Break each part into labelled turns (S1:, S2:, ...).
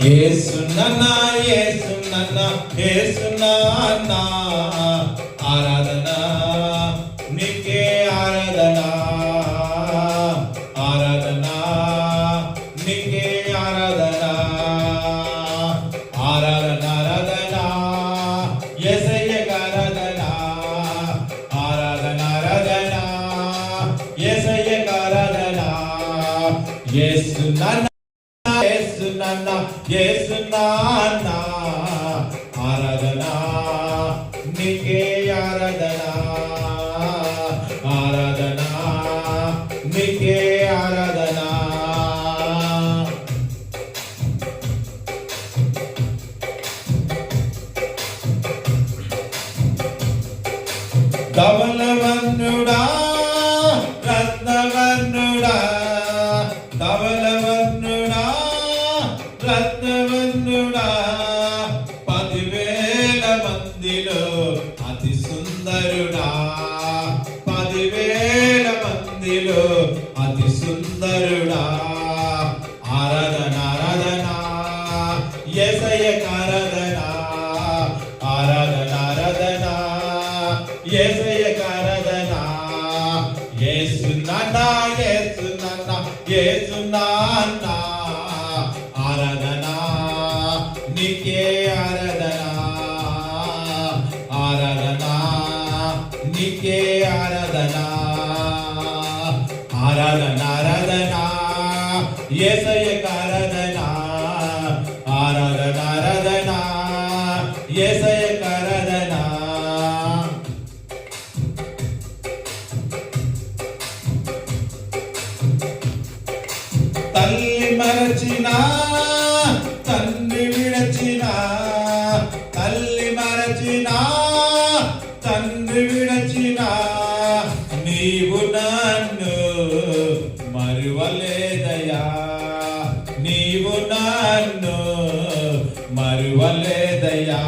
S1: యేసు నాన్న యేసు నాన్న యేసు నాన్న ఆరాధన నీకే ఆరాధన ఆరాధన నీకే ఆరాధన ఆరాధన ఆరాధన యేసయ్యకు ఆరాధన ఆరాధన ఆరాధన యేసయ్యకు ఆరాధన యేసు నాన్న యేసు నాన్న యేసు నాన్న ఆరాధన నీకే ఆరాధన ఆరాధన నీకే ఆరాధన ధవలవర్ణుడా రత్నవర్ణుడా ధవలవర్ణుడా రత్నవర్ణుడా 10,000 మందిలో అతి సుందరుడా 10,000 మందిలో అతి సుందరుడా ఆరాధన ఆరాధన యేసయ్యకు ఆరాధన ఆరాధన ఆరాధన యేసయ్యకు ఆరాధన యేసు నాన్న యేసు నాన్న యేసు నాన్న ఆరాధన నీకే ఆరాధన ఆరాధన నీకే ఆరాధన ఆరాధన ఆరాధన యేసయ్యకు ఆరాధన ఆరాధన ఆరాధన యేసయ్యకు ఆరాధన తల్లి మరచిన తండ్రి విడచిన తల్లి మరచిన తండ్రి విడచిన నీవు నన్ను మరువలేదయా నీవు నన్ను మరువలేదయా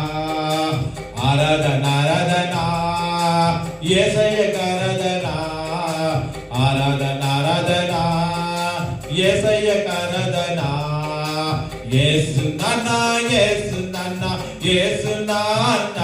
S1: ఆరాధన ఆరాధన యేసయ్యకు ఆరాధన ఆరాధన ఆరాధన యేసయ్యకు ఆరాధన యేసు నాన్న యేసు నాన్న యేసు నాన్న